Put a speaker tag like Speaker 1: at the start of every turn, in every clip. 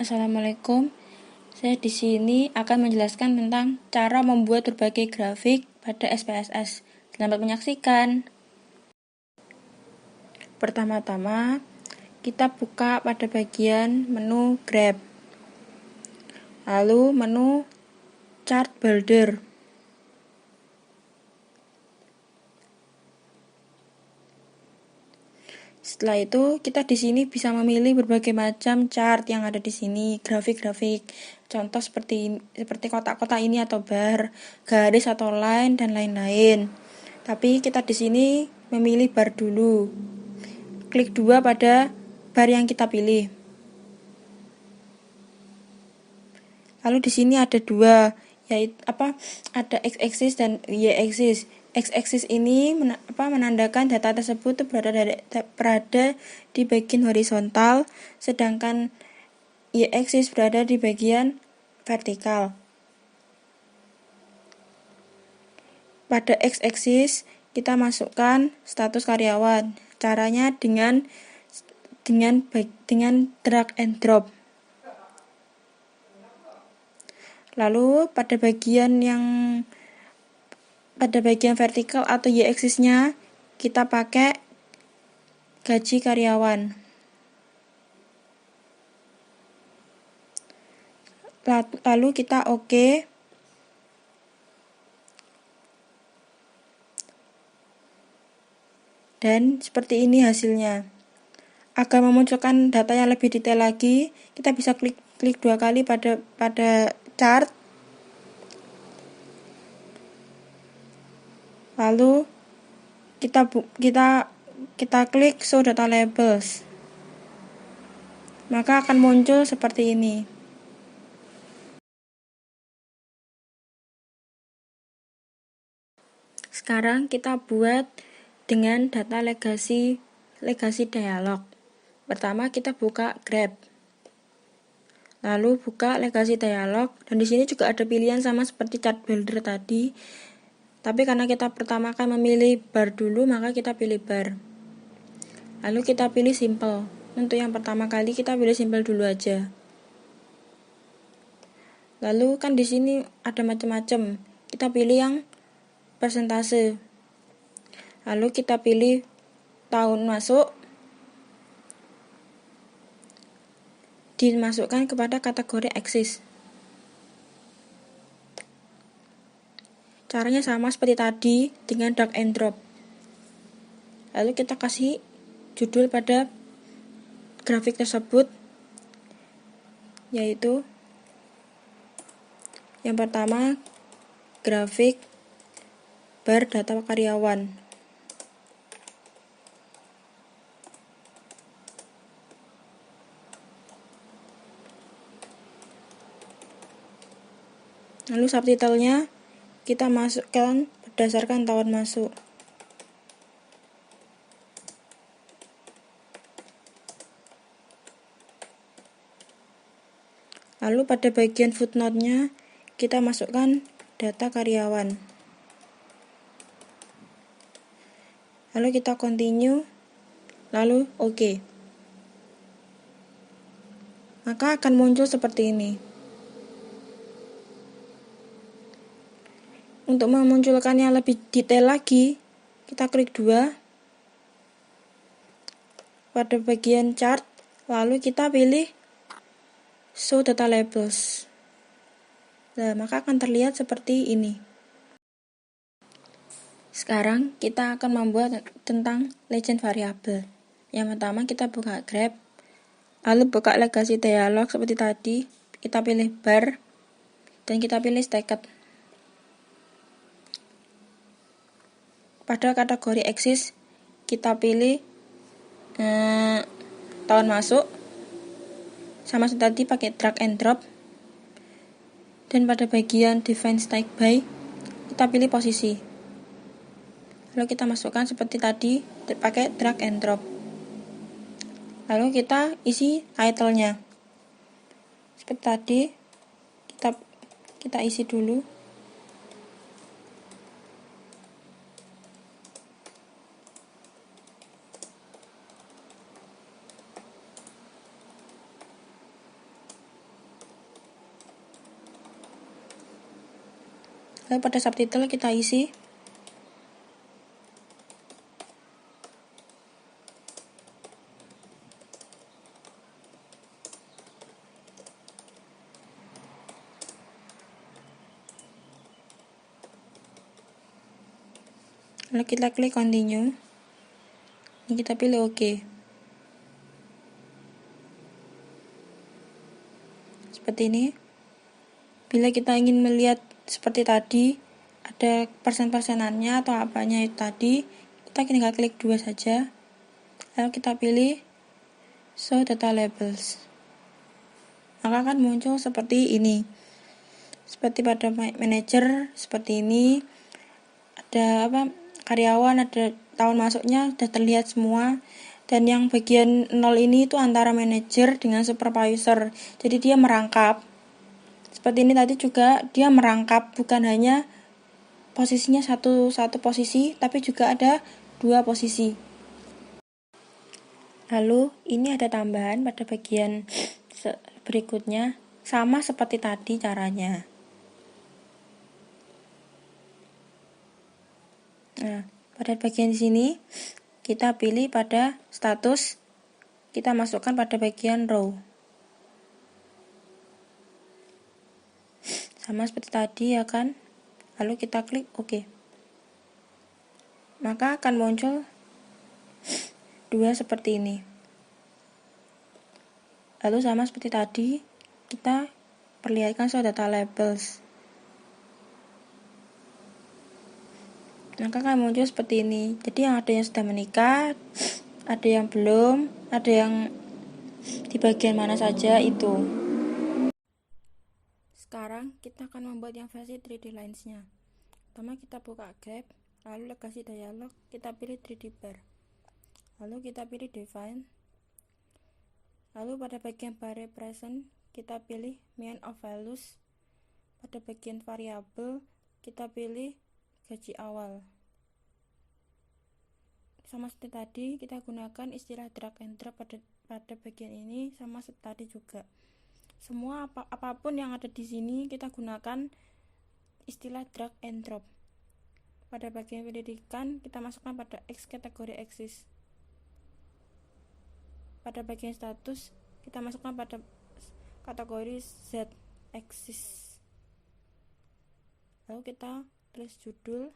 Speaker 1: Assalamualaikum. Saya di sini akan menjelaskan tentang cara membuat berbagai grafik pada SPSS. Selamat menyaksikan. Pertama-tama, kita buka pada bagian menu Grab. Lalu menu Chart Builder. Setelah itu, kita di sini bisa memilih berbagai macam chart yang ada di sini, grafik-grafik. Contoh seperti kotak-kotak ini atau bar, garis atau line dan lain-lain. Tapi kita di sini memilih bar dulu. Klik 2 pada bar yang kita pilih. Lalu di sini ada dua, yaitu ada x-axis dan y-axis. X-axis ini menandakan data tersebut berada di bagian horizontal, sedangkan y-axis berada di bagian vertikal. Pada x-axis kita masukkan status karyawan. Caranya dengan drag and drop. Lalu pada bagian vertikal atau y-axisnya kita pakai gaji karyawan. Lalu kita oke. Dan seperti ini hasilnya. Agar memunculkan data yang lebih detail lagi, kita bisa klik 2 kali pada chart. Lalu kita klik show data labels. Maka akan muncul seperti ini. Sekarang kita buat dengan data legasi dialog. Pertama kita buka Grab. Lalu buka legasi dialog, dan di sini juga ada pilihan sama seperti chart builder tadi. Tapi karena kita pertama kali memilih bar dulu, maka kita pilih bar. Lalu kita pilih simple. Untuk yang pertama kali kita pilih simple dulu aja. Lalu kan di sini ada macam-macam. Kita pilih yang persentase. Lalu kita pilih tahun masuk, dimasukkan kepada kategori axis. Caranya sama seperti tadi dengan drag and drop. Lalu kita kasih judul pada grafik tersebut, yaitu yang pertama grafik bar data karyawan. Lalu subtitlenya kita masukkan berdasarkan tahun masuk. Lalu pada bagian footnote-nya kita masukkan data karyawan. Lalu kita continue, lalu oke. Maka akan muncul seperti ini. Untuk memunculkannya lebih detail lagi, kita klik 2 pada bagian chart, lalu kita pilih show data labels. Nah, maka akan terlihat seperti ini. Sekarang kita akan membuat tentang legend variabel. Yang pertama kita buka Grab, lalu buka legasi dialog seperti tadi, kita pilih bar, dan kita pilih stacked. Pada kategori axis kita pilih tahun masuk, sama seperti tadi pakai drag and drop. Dan pada bagian define stack by kita pilih posisi. Lalu kita masukkan seperti tadi pakai drag and drop. Lalu kita isi title-nya. Seperti tadi kita isi dulu. Lalu pada subtitle kita isi lalu kita klik continue dan kita pilih OK. Seperti ini. Bila kita ingin melihat seperti tadi, ada persen-persenannya atau apanya itu tadi, kita tinggal klik 2 saja. Lalu kita pilih show data labels. Maka akan muncul seperti ini. Seperti pada manager, seperti ini. Ada karyawan, ada tahun masuknya, sudah terlihat semua. Dan yang bagian 0 ini itu antara manager dengan supervisor. Jadi dia merangkap. Seperti ini tadi juga dia merangkap, bukan hanya posisinya satu posisi, tapi juga ada 2 posisi. Lalu ini ada tambahan pada bagian berikutnya, sama seperti tadi caranya. Nah, pada bagian sini kita pilih pada status, kita masukkan pada bagian row. Sama seperti tadi ya kan. Lalu kita klik OK. Maka akan muncul 2 seperti ini. Lalu sama seperti tadi, kita perlihatkan show data labels. Maka akan muncul seperti ini. Jadi yang ada yang sudah menikah, ada yang belum, ada yang di bagian mana saja itu. Sekarang kita akan membuat yang versi 3D Lines-nya. Pertama kita buka Grab, lalu legasi dialog, kita pilih 3D bar. Lalu kita pilih define. Lalu pada bagian bar represent, kita pilih mean of values. Pada bagian variabel, kita pilih gaji awal. Sama seperti tadi, kita gunakan istilah drag and drop pada bagian ini, sama seperti tadi juga. Semua apapun yang ada di sini kita gunakan istilah drag and drop. Pada bagian pendidikan kita masukkan pada X kategori axis. Pada bagian status kita masukkan pada kategori Z axis. Lalu kita tulis judul.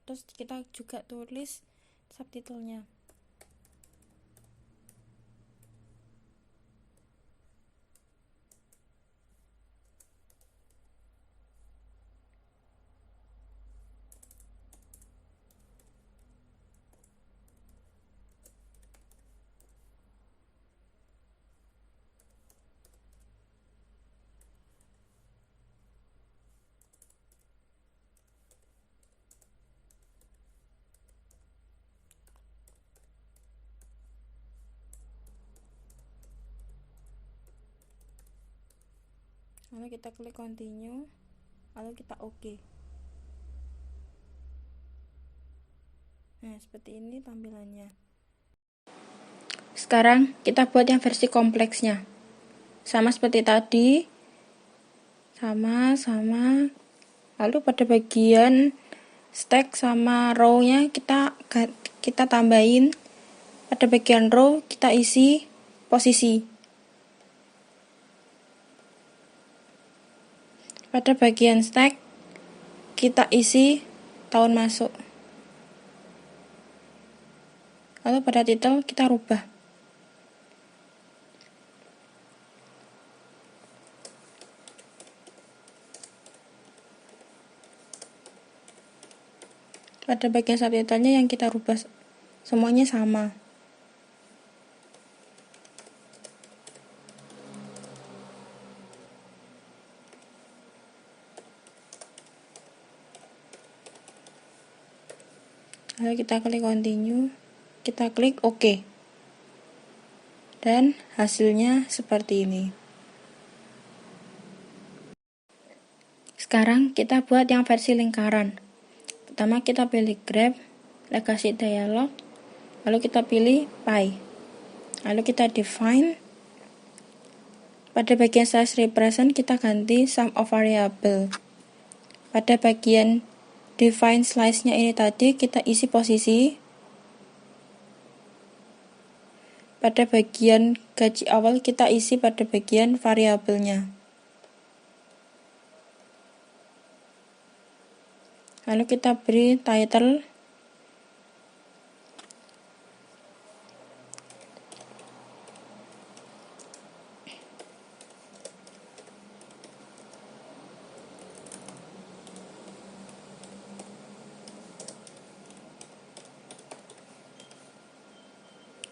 Speaker 1: Terus kita juga tulis subtitlenya. Lalu kita klik continue, lalu kita OK. Nah, seperti ini tampilannya. Sekarang kita buat yang versi kompleksnya. Sama seperti tadi. Sama. Lalu pada bagian stack sama row-nya kita tambahin. Pada bagian row kita isi posisi. Pada bagian stack kita isi tahun masuk. Lalu pada title kita rubah. Pada bagian subtitlenya yang kita rubah semuanya sama. Lalu kita klik continue, kita klik OK. Dan hasilnya seperti ini. Sekarang kita buat yang versi lingkaran. Pertama kita pilih grep, legasi dialog, lalu kita pilih py. Lalu kita define. Pada bagian size represent kita ganti sum of variable. Pada bagian define slice-nya ini tadi kita isi posisi. Pada bagian gaji awal kita isi pada bagian variabelnya. Lalu kita beri title.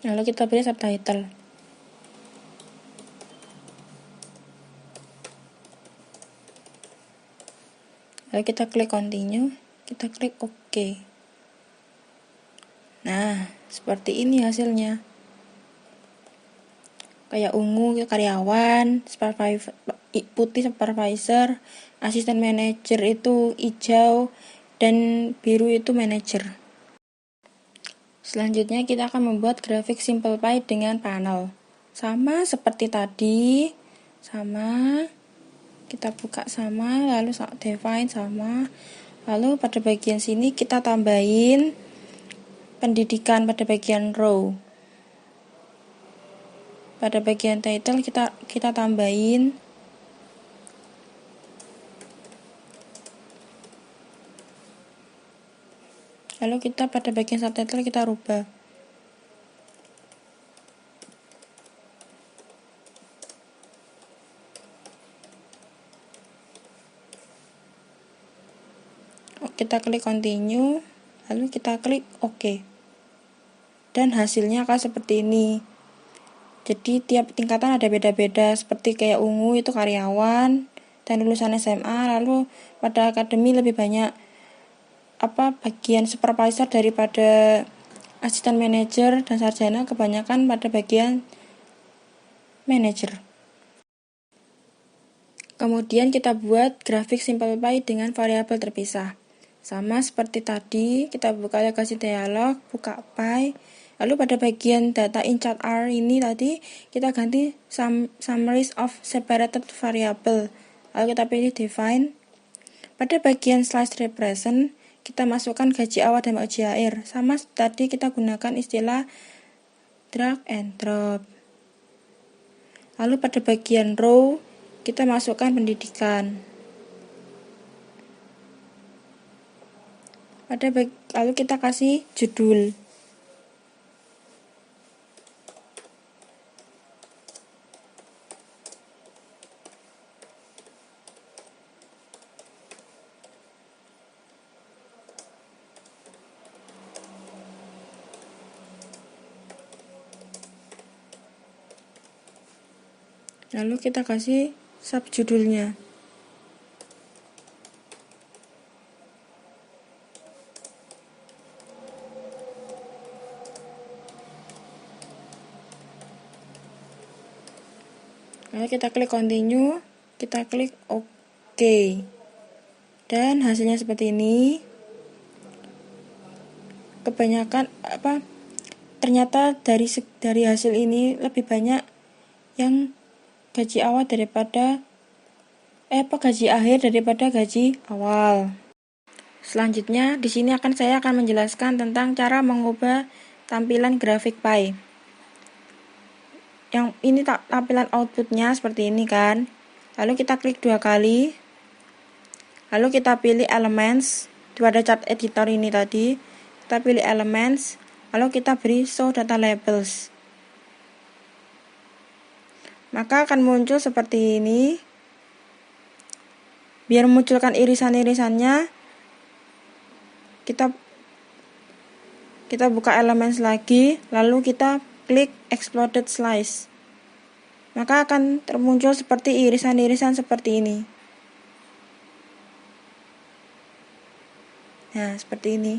Speaker 1: Lalu kita beri subtitle. Lalu kita klik continue, kita klik OK. Nah, seperti ini hasilnya. Kayak ungu karyawan, putih supervisor, asisten manajer itu hijau, dan biru itu manajer. Selanjutnya kita akan membuat grafik SimplePy dengan panel. Sama seperti tadi, kita buka sama, lalu define sama. Lalu pada bagian sini kita tambahin pendidikan pada bagian row. Pada bagian title kita tambahin lalu kita pada bagian subtitle kita rubah. Kita klik continue, lalu kita klik OK. Dan hasilnya akan seperti ini. Jadi tiap tingkatan ada beda-beda, seperti kayak ungu itu karyawan dan lulusan SMA, lalu pada akademi lebih banyak bagian supervisor daripada asisten manajer, dan sarjana kebanyakan pada bagian manajer. Kemudian kita buat grafik SimplePy dengan variabel terpisah. Sama seperti tadi, kita buka legasi dialog, buka py, lalu pada bagian data in chart R ini tadi kita ganti summaries of separated variable. Lalu kita pilih define. Pada bagian slice represent kita masukkan gaji awal dan gaji akhir. Sama tadi kita gunakan istilah drag and drop. Lalu pada bagian row kita masukkan pendidikan. Lalu kita kasih judul. Lalu kita kasih subjudulnya. Lalu kita klik continue, kita klik OK. Dan hasilnya seperti ini. Kebanyakan ternyata dari hasil ini lebih banyak yang gaji awal daripada gaji akhir daripada gaji awal. Selanjutnya di sini saya akan menjelaskan tentang cara mengubah tampilan grafik py. Yang ini tampilan outputnya seperti ini kan. Lalu kita klik 2 kali. Lalu kita pilih elements pada chart editor ini tadi. Kita pilih elements, lalu kita beri show data labels. Maka akan muncul seperti ini. Biar memunculkan irisan-irisannya, kita buka elements lagi, lalu kita klik exploded slice. Maka akan termuncul seperti irisan-irisan seperti ini. Nah, seperti ini.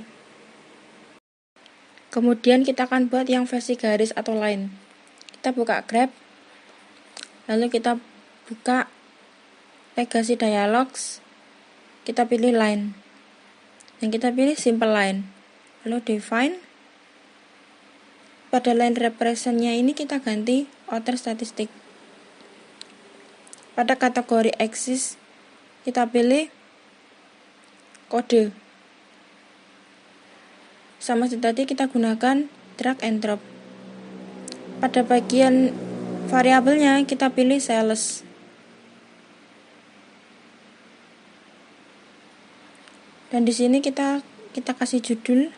Speaker 1: Kemudian kita akan buat yang versi garis atau line. Kita buka grep, lalu kita buka legasi dialogs, kita pilih line. Yang kita pilih simple line. Lalu define. Pada line representnya ini kita ganti outer statistic. Pada kategori axis kita pilih kode. Sama seperti tadi kita gunakan drag and drop. Pada bagian variabelnya kita pilih sales. Dan di sini kita kasih judul.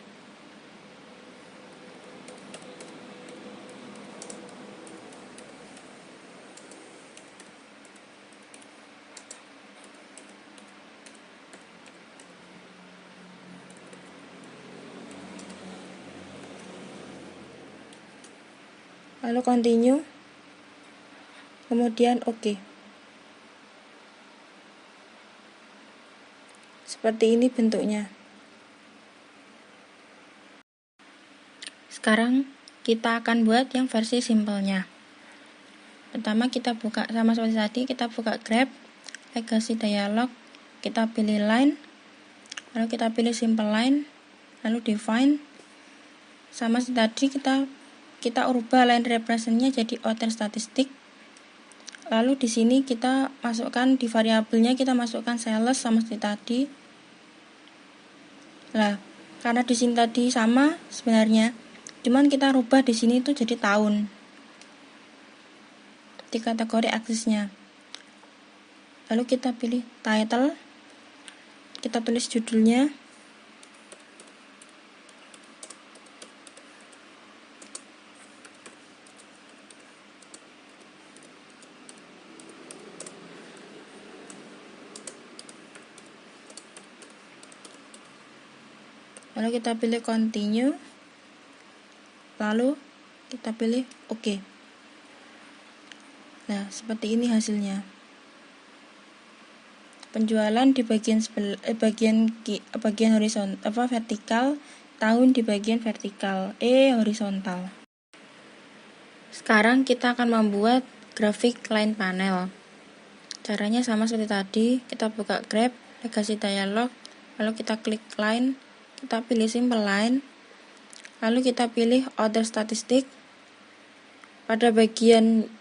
Speaker 1: Lalu continue. Kemudian oke. Seperti ini bentuknya. Sekarang kita akan buat yang versi simpelnya. Pertama kita buka sama seperti tadi, kita buka grep, legacy dialog, kita pilih line, lalu kita pilih simple line, lalu define. Sama seperti tadi kita ubah line representnya jadi outer statistic. Lalu di sini kita masukkan di variabelnya, kita masukkan sales sama seperti tadi. Nah, karena di sini tadi sama sebenarnya, cuman kita rubah di sini itu jadi tahun di kategori aksesnya. Lalu kita pilih title, kita tulis judulnya. Lalu kita pilih continue. Lalu kita pilih oke. Nah, seperti ini hasilnya. Penjualan di bagian horizontal, vertikal, tahun di bagian vertikal, horizontal. Sekarang kita akan membuat grafik line panel. Caranya sama seperti tadi, kita buka grep, legacy dialog, lalu kita klik line, kita pilih simple line, lalu kita pilih outer statistic. Pada bagian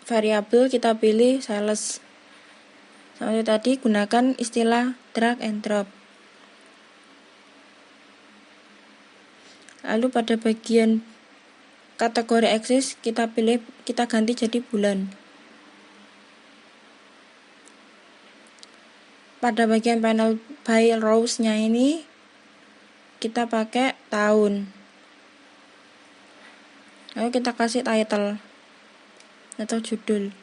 Speaker 1: variabel kita pilih sales. Seperti tadi, gunakan istilah drag and drop. Lalu pada bagian kategori axis kita ganti jadi bulan. Pada bagian panel by rows-nya ini kita pakai tahun. Lalu kita kasih title atau judul.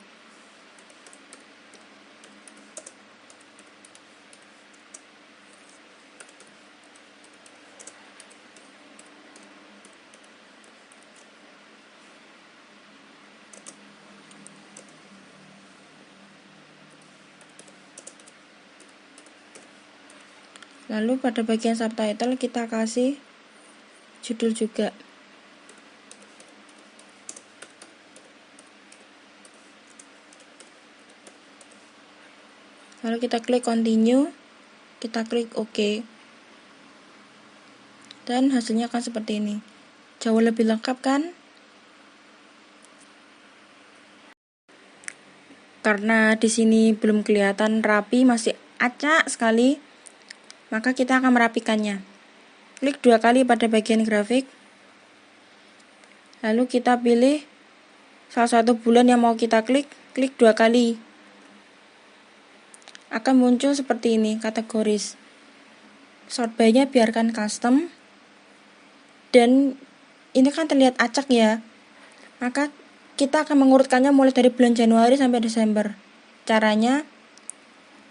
Speaker 1: Lalu pada bagian subtitle kita kasih judul juga. Lalu kita klik continue, kita klik OK. Dan hasilnya akan seperti ini. Jauh lebih lengkap kan? Karena di sini belum kelihatan rapi, masih acak sekali, maka kita akan merapikannya. Klik 2 kali pada bagian grafik. Lalu kita pilih salah satu bulan yang mau kita klik 2 kali. Akan muncul seperti ini, kategoris. Sort by-nya biarkan custom. Dan ini kan terlihat acak ya. Maka kita akan mengurutkannya mulai dari bulan Januari sampai Desember. Caranya,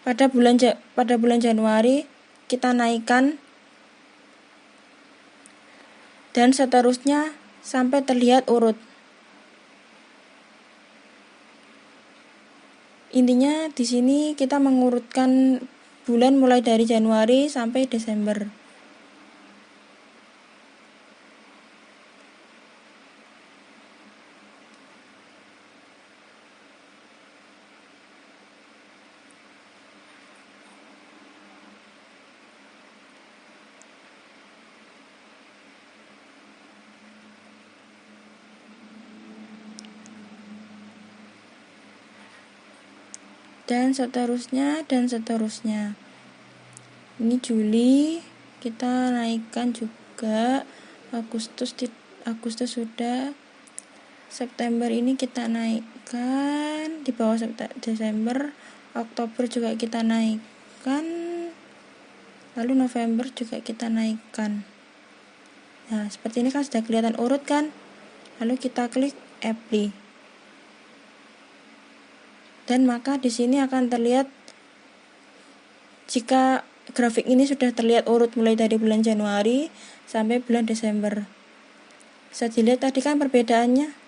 Speaker 1: pada bulan Januari kita naikkan dan seterusnya sampai terlihat urut. Intinya di sini kita mengurutkan bulan mulai dari Januari sampai Desember. dan seterusnya dan seterusnya. Ini Juli kita naikkan juga, Agustus sudah, September ini kita naikkan di bawah Desember, Oktober juga kita naikkan, lalu November juga kita naikkan. Nah, seperti ini kan sudah kelihatan urut kan? Lalu kita klik apply. Dan maka di sini akan terlihat jika grafik ini sudah terlihat urut mulai dari bulan Januari sampai bulan Desember. Bisa dilihat tadi kan perbedaannya.